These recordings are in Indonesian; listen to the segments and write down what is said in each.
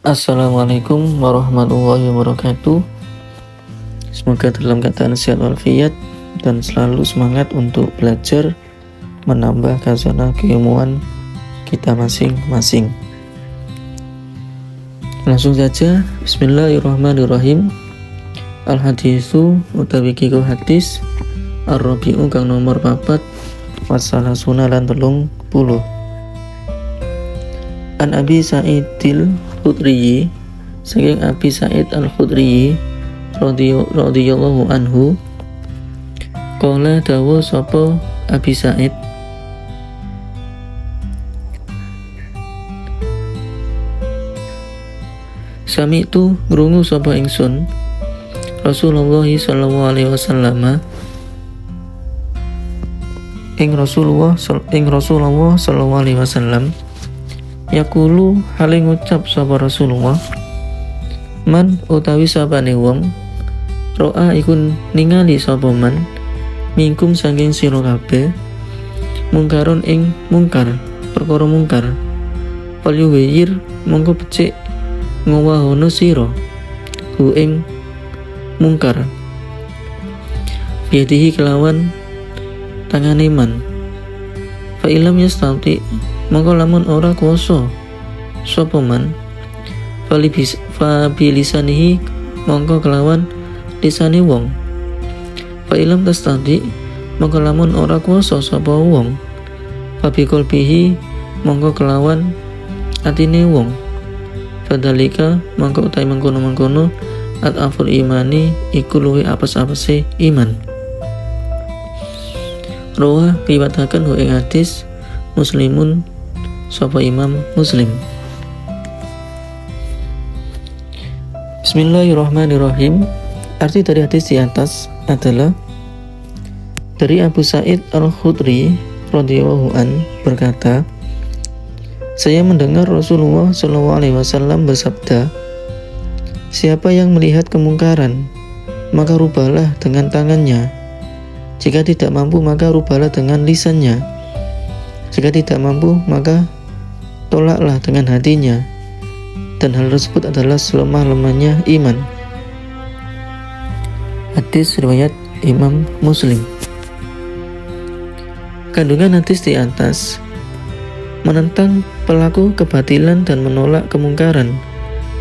Assalamualaikum warahmatullahi wabarakatuh. Semoga dalam keadaan sehat walafiat dan selalu semangat untuk belajar, menambah khazanah keilmuan kita masing-masing. Langsung saja, bismillahirrahmanirrahim. Al-haditsu utawi kiko hadis ar-rabi'u kang nomor 4 wasalasuna lan 30. An Abi Sa'idil Khudri, saking Abi Sa'id Al-Khudri radhiyallahu anhu, qala dawu sapa Abi Sa'id, sami itu ngrungu sapa ingsun Rasulullah sallallahu alaihi wasallam ing Rasulullah sallallahu alaihi wasallam yaqulu hale ngucap sapa Rasulullah, man utawi sapane wong ro'a iku ningali sapa man mingkum saking sira kabeh mungkaron ing mungkar perkara mungkar palyuwir mongko becik ngowahono sira hu ing mungkar biadihi kelawan tangane man fa ilam yastati mongko lamun ora kuwasa sapa man fa bilisanihi mongko kelawan lisane wong fa ilam tastati mongko lamun ora kuwasa sapa wong fa biqalbihi mongko kelawan atine wong fadhalika mongko utahe mengkono-mengkono at-afur imani iku luwih apes-apese iman. Rawa riwayataken hu ing hadis Muslimun sapa Imam Muslim. Bismillahirrahmanirrahim. Arti dari hadis di atas adalah dari Abu Sa'id Al-Khudri radhiyallahu an berkata, saya mendengar Rasulullah SAW bersabda, siapa yang melihat kemungkaran, maka rubahlah dengan tangannya. Jika tidak mampu, maka rubahlah dengan lisannya. Jika tidak mampu, maka tolaklah dengan hatinya. Dan hal tersebut adalah selemah-lemahnya iman. Hadis riwayat Imam Muslim. Kandungan hadis di atas menentang pelaku kebatilan dan menolak kemungkaran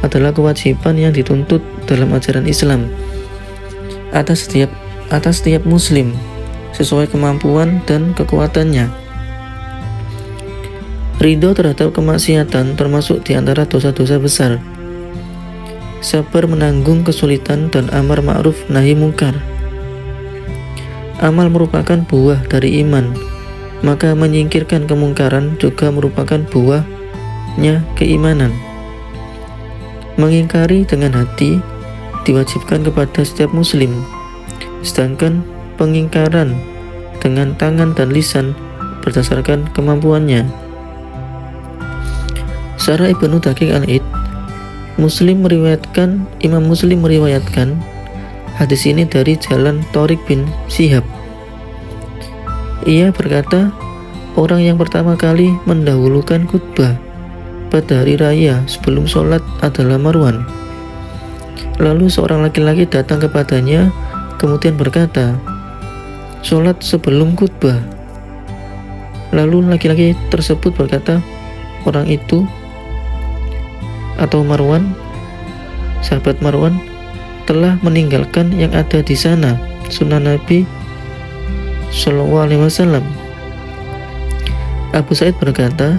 adalah kewajiban yang dituntut dalam ajaran Islam atas setiap muslim sesuai kemampuan dan kekuatannya. Ridho terhadap kemaksiatan termasuk di antara dosa-dosa besar. Sabar menanggung kesulitan dan amar ma'ruf nahi mungkar. Amal merupakan buah dari iman, maka menyingkirkan kemungkaran juga merupakan buahnya keimanan. Mengingkari dengan hati diwajibkan kepada setiap muslim, sedangkan pengingkaran dengan tangan dan lisan berdasarkan kemampuannya. Syarah Ibnu Daqiq Al-Id, Imam Muslim meriwayatkan hadis ini dari jalan Thariq bin Syihab. Ia berkata, orang yang pertama kali mendahulukan khutbah pada hari raya sebelum sholat adalah Marwan. Lalu seorang laki-laki datang kepadanya kemudian berkata, sholat sebelum khutbah. Lalu laki-laki tersebut berkata, orang itu atau Marwan, sahabat Marwan, telah meninggalkan yang ada di sana, sunnah Nabi Sallallahu Alaihi Wasallam. Abu Sa'id berkata,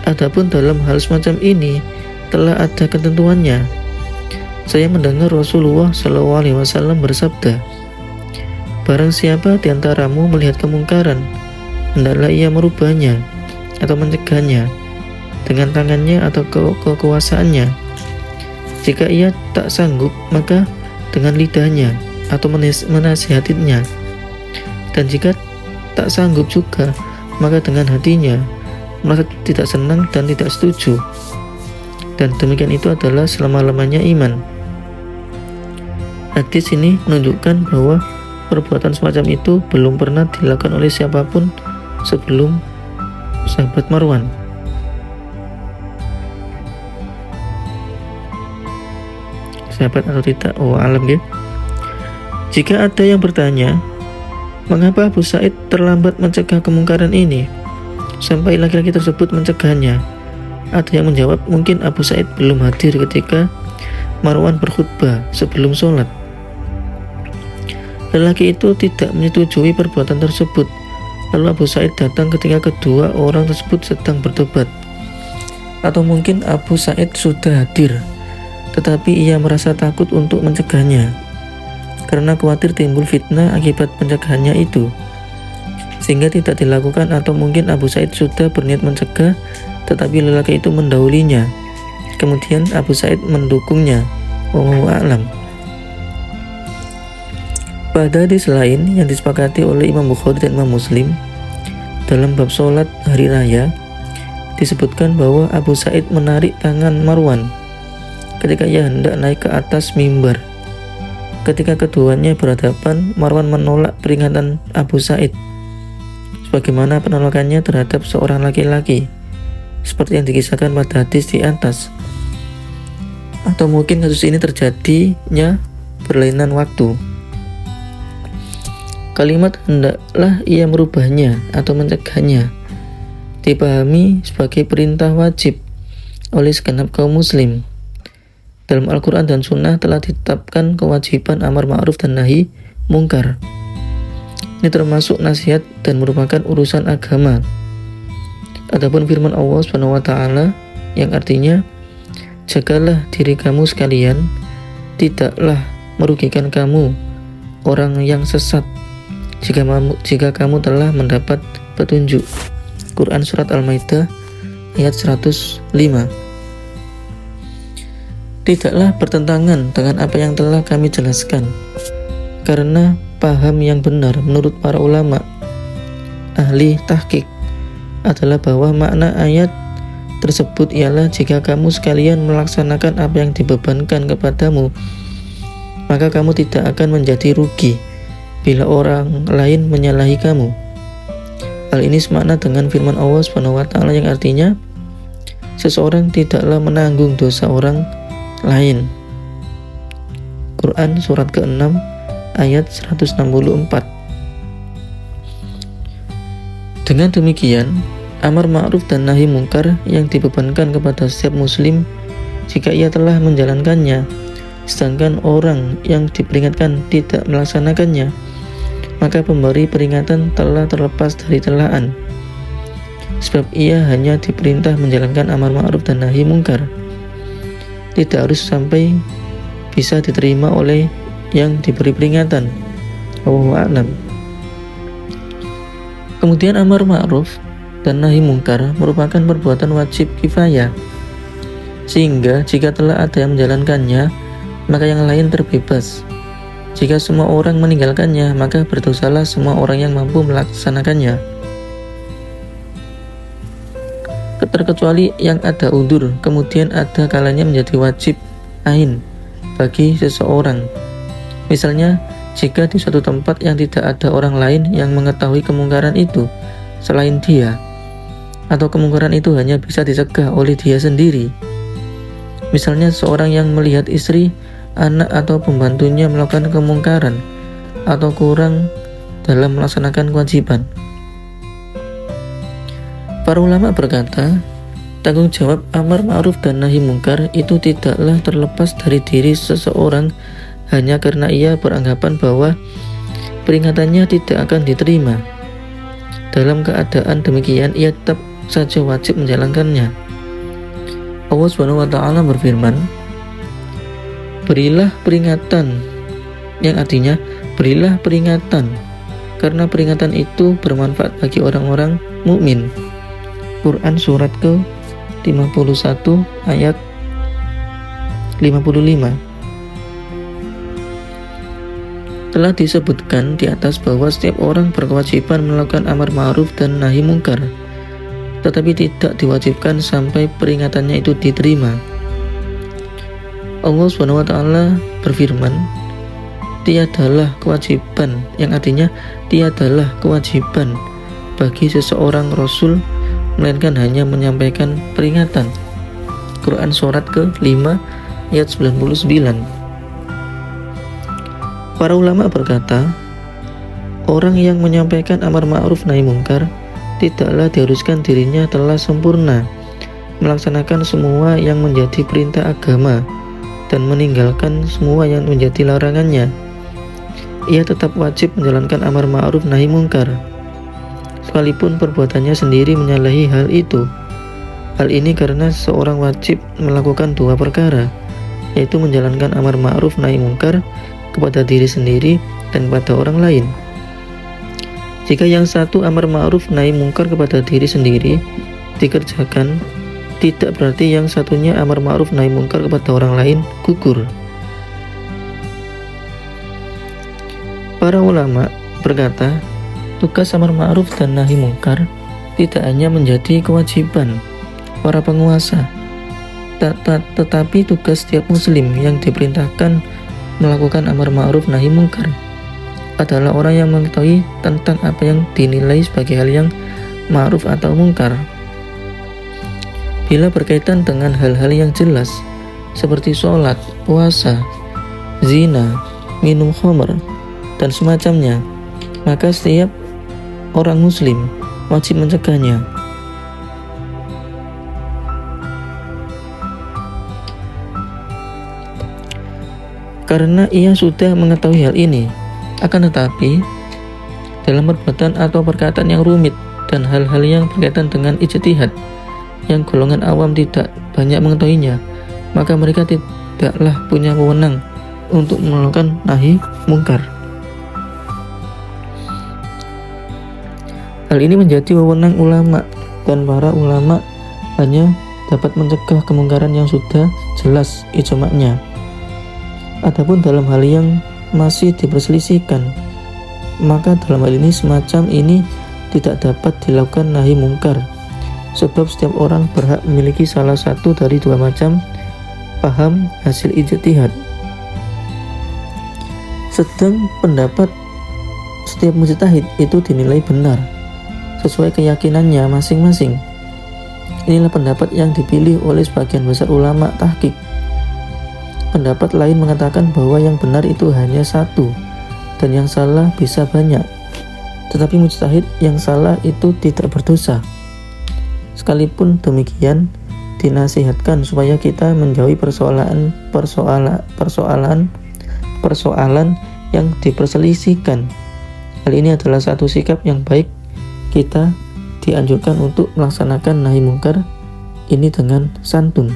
adapun dalam hal semacam ini telah ada ketentuannya. Saya mendengar Rasulullah Sallallahu Alaihi Wasallam bersabda, barang siapa di antaramu melihat kemungkaran, hendaklah ia merubahnya atau mencegahnya dengan tangannya atau kekuasaannya. Jika ia tak sanggup, maka dengan lidahnya atau menasihatinya. Dan jika tak sanggup juga, maka dengan hatinya, merasa tidak senang dan tidak setuju. Dan demikian itu adalah selama-lamanya iman. Hadis ini menunjukkan bahwa perbuatan semacam itu belum pernah dilakukan oleh siapapun sebelum sahabat Marwan. sahabat atau tidak, alam ya. Jika ada yang bertanya, mengapa Abu Sa'id terlambat mencegah kemungkaran ini sampai laki-laki tersebut mencegahnya? Ada yang menjawab, mungkin Abu Sa'id belum hadir ketika Marwan berkhutbah sebelum sholat. Lelaki itu tidak menyetujui perbuatan tersebut. Lalu Abu Sa'id datang ketika kedua orang tersebut sedang berdebat. Atau mungkin Abu Sa'id sudah hadir, tetapi ia merasa takut untuk mencegahnya karena khawatir timbul fitnah akibat pencegahannya itu, sehingga tidak dilakukan. Atau mungkin Abu Sa'id sudah berniat mencegah, tetapi lelaki itu mendahulunya, kemudian Abu Sa'id mendukungnya. Wallahu a'lam. Pada hadis lain yang disepakati oleh Imam Bukhari dan Imam Muslim, dalam bab sholat hari raya disebutkan bahwa Abu Sa'id menarik tangan Marwan ketika ia hendak naik ke atas mimbar. Ketika keduanya berhadapan, Marwan menolak peringatan Abu Sa'id sebagaimana penolakannya terhadap seorang laki-laki, seperti yang dikisahkan pada hadis di atas. Atau mungkin kasus ini terjadinya berlainan waktu. Kalimat hendaklah ia merubahnya atau mencegahnya dipahami sebagai perintah wajib oleh segenap kaum muslim. Dalam Al-Quran dan Sunnah telah ditetapkan kewajiban amar ma'ruf dan nahi mungkar. Ini termasuk nasihat dan merupakan urusan agama. Adapun firman Allah SWT yang artinya, jagalah diri kamu sekalian, tidaklah merugikan kamu orang yang sesat jika kamu telah mendapat petunjuk. Quran Surat Al-Maidah ayat 105. Tidaklah bertentangan dengan apa yang telah kami jelaskan, karena paham yang benar menurut para ulama ahli tahqiq adalah bahwa makna ayat tersebut ialah jika kamu sekalian melaksanakan apa yang dibebankan kepadamu, maka kamu tidak akan menjadi rugi bila orang lain menyalahi kamu. Hal ini semakna dengan firman Allah SWT yang artinya, seseorang tidaklah menanggung dosa orang lain. Quran surat ke-6 ayat 164. Dengan demikian, amar ma'ruf dan nahi mungkar yang dibebankan kepada setiap muslim jika ia telah menjalankannya, sedangkan orang yang diperingatkan tidak melaksanakannya, maka pemberi peringatan telah terlepas dari celaan, sebab ia hanya diperintah menjalankan amar ma'ruf dan nahi mungkar. Tidak harus sampai bisa diterima oleh yang diberi peringatan. Wallahu a'lam. Kemudian amar ma'ruf dan nahi mungkar merupakan perbuatan wajib kifayah, sehingga jika telah ada yang menjalankannya, maka yang lain terbebas. Jika semua orang meninggalkannya, maka berdosalah semua orang yang mampu melaksanakannya, terkecuali yang ada udzur. Kemudian ada kalanya menjadi wajib ain bagi seseorang. Misalnya, jika di suatu tempat yang tidak ada orang lain yang mengetahui kemungkaran itu selain dia, atau kemungkaran itu hanya bisa dicegah oleh dia sendiri. Misalnya seorang yang melihat istri, anak atau pembantunya melakukan kemungkaran atau kurang dalam melaksanakan kewajiban. Para ulama berkata, tanggung jawab amar ma'ruf dan nahi mungkar itu tidaklah terlepas dari diri seseorang hanya karena ia beranggapan bahwa peringatannya tidak akan diterima. Dalam keadaan demikian, ia tetap saja wajib menjalankannya. Allah SWT berfirman, berilah peringatan, yang artinya berilah peringatan, karena peringatan itu bermanfaat bagi orang-orang mukmin. Quran surat ke-51 ayat 55. Telah disebutkan di atas bahwa setiap orang berkewajiban melakukan amar ma'ruf dan nahi mungkar, tetapi tidak diwajibkan sampai peringatannya itu diterima. Allah SWT berfirman, tiadalah kewajiban, yang artinya tiadalah kewajiban bagi seseorang Rasul melainkan hanya menyampaikan peringatan. Quran surat ke-5 ayat 99. Para ulama berkata, orang yang menyampaikan amar ma'ruf nahi mungkar tidaklah diharuskan dirinya telah sempurna melaksanakan semua yang menjadi perintah agama dan meninggalkan semua yang menjadi larangannya. Ia tetap wajib menjalankan amar ma'ruf nahi mungkar, sekalipun perbuatannya sendiri menyalahi hal itu. Hal ini karena seorang wajib melakukan dua perkara, yaitu menjalankan amar ma'ruf nahi mungkar kepada diri sendiri dan kepada orang lain. Jika yang satu amar ma'ruf nahi mungkar kepada diri sendiri dikerjakan, tidak berarti yang satunya amar ma'ruf nahi mungkar kepada orang lain gugur. Para ulama berkata, tugas amar ma'ruf dan nahi mungkar tidak hanya menjadi kewajiban para penguasa, tetapi tugas setiap muslim yang diperintahkan melakukan amar ma'ruf nahi mungkar adalah orang yang mengetahui tentang apa yang dinilai sebagai hal yang ma'ruf atau mungkar. Bila berkaitan dengan hal-hal yang jelas seperti sholat, puasa, zina, minum khamr, dan semacamnya, maka setiap orang muslim wajib mencegahnya. Karena ia sudah mengetahui hal ini. Akan tetapi, dalam perbuatan atau perkataan yang rumit dan hal-hal yang berkaitan dengan ijtihad yang golongan awam tidak banyak mengetahuinya, maka mereka tidaklah punya wewenang untuk melakukan nahi mungkar. Hal ini menjadi wewenang ulama, dan para ulama hanya dapat mencegah kemungkaran yang sudah jelas ijma'nya. Adapun dalam hal yang masih diperselisihkan, maka dalam hal ini semacam ini tidak dapat dilakukan nahi mungkar, sebab setiap orang berhak memiliki salah satu dari dua macam paham hasil ijtihad. Sedang pendapat setiap mujtahid itu dinilai benar sesuai keyakinannya masing-masing. Inilah pendapat yang dipilih oleh sebagian besar ulama tahqiq. Pendapat lain mengatakan bahwa yang benar itu hanya satu dan yang salah bisa banyak, tetapi mujtahid yang salah itu tidak berdosa. Sekalipun demikian, dinasihatkan supaya kita menjauhi persoalan yang diperselisihkan. Hal ini adalah satu sikap yang baik. Kita dianjurkan untuk melaksanakan nahi mungkar ini dengan santun.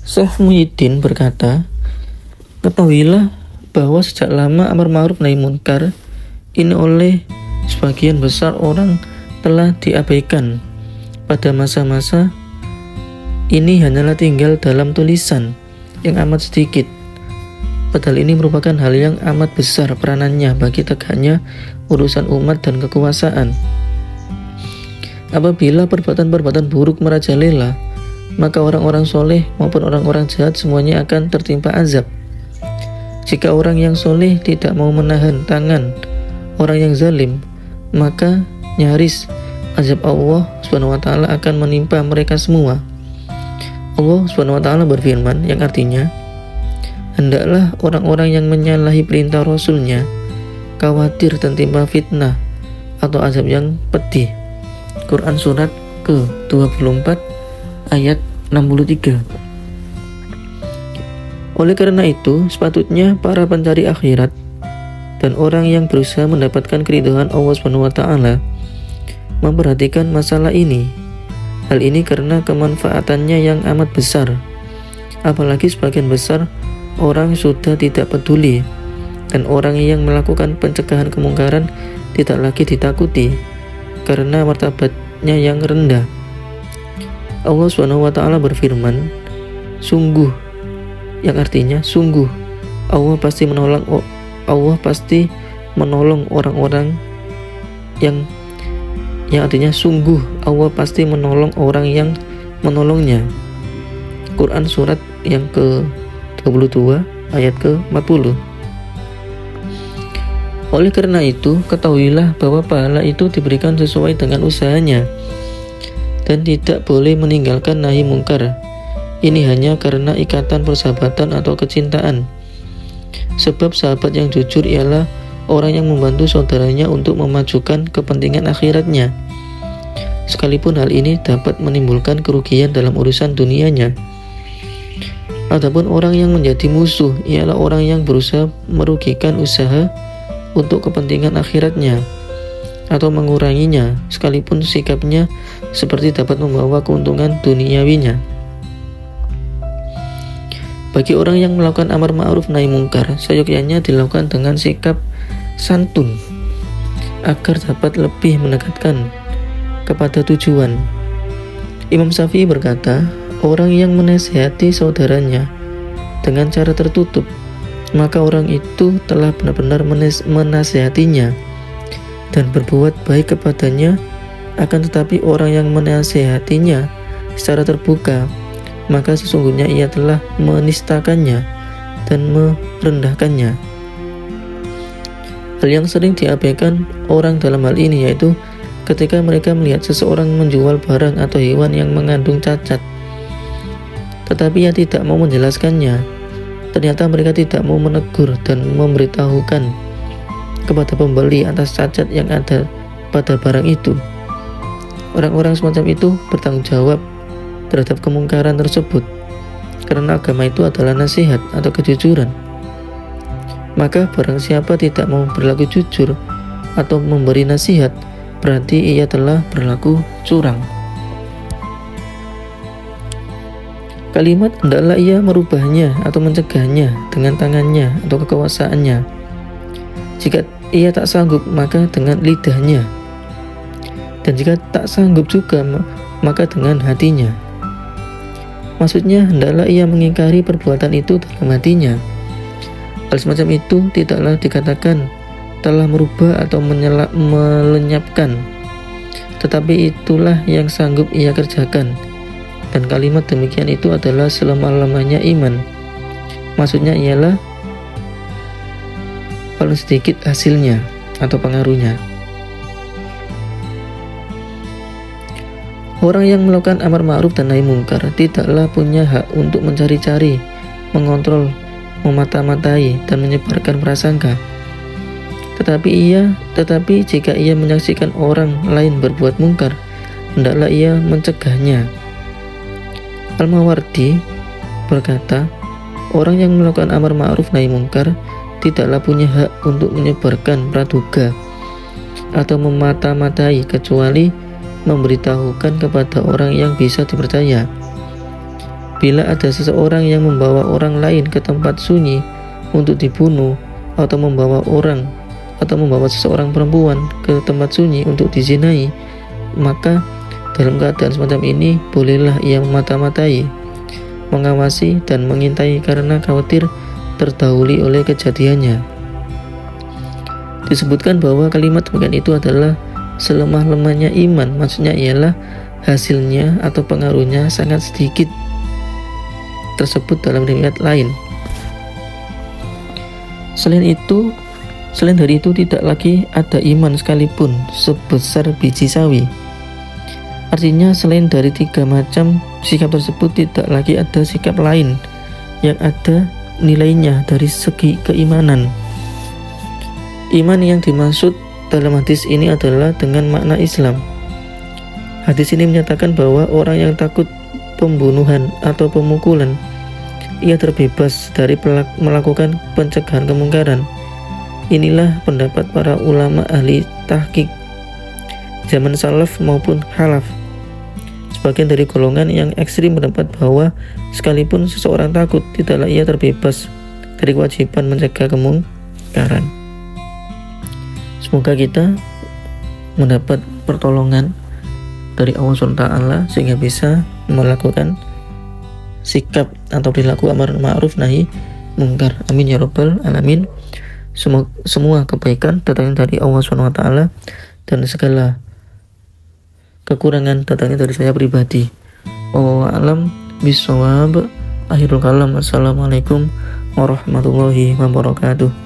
Syekh Muhyiddin berkata, ketahuilah bahwa sejak lama amar ma'ruf nahi munkar ini oleh sebagian besar orang telah diabaikan. Pada masa-masa ini hanyalah tinggal dalam tulisan yang amat sedikit. Padahal ini merupakan hal yang amat besar peranannya bagi tegaknya urusan umat dan kekuasaan. Apabila perbuatan-perbuatan buruk merajalela, maka orang-orang soleh maupun orang-orang jahat semuanya akan tertimpa azab. Jika orang yang soleh tidak mau menahan tangan orang yang zalim, maka nyaris azab Allah SWT akan menimpa mereka semua. Allah SWT berfirman yang artinya, hendaklah orang-orang yang menyalahi perintah Rasulnya khawatir tertimpa fitnah atau azab yang pedih. Quran surat ke-24 ayat 63. Oleh karena itu, sepatutnya para pencari akhirat dan orang yang berusaha mendapatkan keridhaan Allah SWT memperhatikan masalah ini. Hal ini karena kemanfaatannya yang amat besar. Apalagi sebagian besar orang sudah tidak peduli, dan orang yang melakukan pencegahan kemungkaran tidak lagi ditakuti karena martabatnya yang rendah. Allah SWT berfirman, sungguh, yang artinya sungguh Allah pasti menolong orang-orang yang artinya sungguh Allah pasti menolong orang yang menolongnya. Quran surat yang ke-22 ayat ke-40. Oleh karena itu, ketahuilah bahwa pahala itu diberikan sesuai dengan usahanya dan tidak boleh meninggalkan nahi mungkar Ini hanya karena ikatan persahabatan atau kecintaan. Sebab sahabat yang jujur ialah orang yang membantu saudaranya untuk memajukan kepentingan akhiratnya, sekalipun hal ini dapat menimbulkan kerugian dalam urusan dunianya. Adapun orang yang menjadi musuh ialah orang yang berusaha merugikan usaha untuk kepentingan akhiratnya atau menguranginya, sekalipun sikapnya seperti dapat membawa keuntungan duniawinya. Bagi orang yang melakukan amar ma'ruf nahi mungkar, seyogyanya dilakukan dengan sikap santun agar dapat lebih mendekatkan kepada tujuan. Imam Syafi'i berkata, orang yang menasihati saudaranya dengan cara tertutup, maka orang itu telah benar-benar menasihatinya dan berbuat baik kepadanya. Akan tetapi orang yang menasihatinya secara terbuka, maka sesungguhnya ia telah menistakannya dan merendahkannya. Hal yang sering diabaikan orang dalam hal ini yaitu ketika mereka melihat seseorang menjual barang atau hewan yang mengandung cacat, tetapi ia tidak mau menjelaskannya. Ternyata mereka tidak mau menegur dan memberitahukan kepada pembeli atas cacat yang ada pada barang itu. Orang-orang semacam itu bertanggung jawab terhadap kemungkaran tersebut, karena agama itu adalah nasihat atau kejujuran. Maka barang siapa tidak mau berlaku jujur atau memberi nasihat, berarti ia telah berlaku curang. Kalimat hendaklah ia merubahnya atau mencegahnya dengan tangannya atau kekuasaannya. Jika ia tak sanggup, maka dengan lidahnya. Dan jika tak sanggup juga, maka dengan hatinya. Maksudnya, hendaklah ia mengingkari perbuatan itu dalam hatinya. Hal semacam itu tidaklah dikatakan telah merubah atau melenyapkan, tetapi itulah yang sanggup ia kerjakan. Dan kalimat demikian itu adalah selemah-lemahnya iman. Maksudnya ialah paling sedikit hasilnya atau pengaruhnya. Orang yang melakukan amar ma'ruf dan nahi mungkar tidaklah punya hak untuk mencari-cari, mengontrol, memata-matai, dan menyebarkan prasangka. Tetapi jika ia menyaksikan orang lain berbuat mungkar, hendaklah ia mencegahnya. Al-Mawardi berkata, orang yang melakukan amar ma'ruf nahi mungkar tidaklah punya hak untuk menyebarkan praduga atau memata-matai, kecuali memberitahukan kepada orang yang bisa dipercaya. Bila ada seseorang yang membawa orang lain ke tempat sunyi untuk dibunuh, atau membawa seseorang perempuan ke tempat sunyi untuk dizinai, maka dalam keadaan semacam ini bolehlah ia memata-matai, mengawasi, dan mengintai karena khawatir terdahului oleh kejadiannya. Disebutkan bahwa kalimat demikian itu adalah selemah-lemahnya iman. Maksudnya ialah hasilnya atau pengaruhnya sangat sedikit tersebut dalam riwayat lain. Selain dari itu tidak lagi ada iman sekalipun sebesar biji sawi. Artinya selain dari 3 macam sikap tersebut tidak lagi ada sikap lain yang ada nilainya dari segi keimanan. Iman yang dimaksud dalam hadis ini adalah dengan makna Islam. Hadis ini menyatakan bahwa orang yang takut pembunuhan atau pemukulan, ia terbebas dari melakukan pencegahan kemungkaran. Inilah pendapat para ulama ahli tahqiq zaman salaf maupun khalaf. Sebagian dari golongan yang ekstrim mendapat bahwa sekalipun seseorang takut, tidaklah ia terbebas dari kewajiban mencegah kemungkaran. Semoga kita mendapat pertolongan dari Allah SWT sehingga bisa melakukan sikap atau perilaku amar ma'ruf nahi mungkar. Amin ya rabbal alamin. Semua kebaikan datangnya dari Allah SWT dan segala kekurangan datangnya dari saya pribadi. Wallahu a'lam bishawab. Akhirul kalam. Assalamualaikum warahmatullahi wabarakatuh.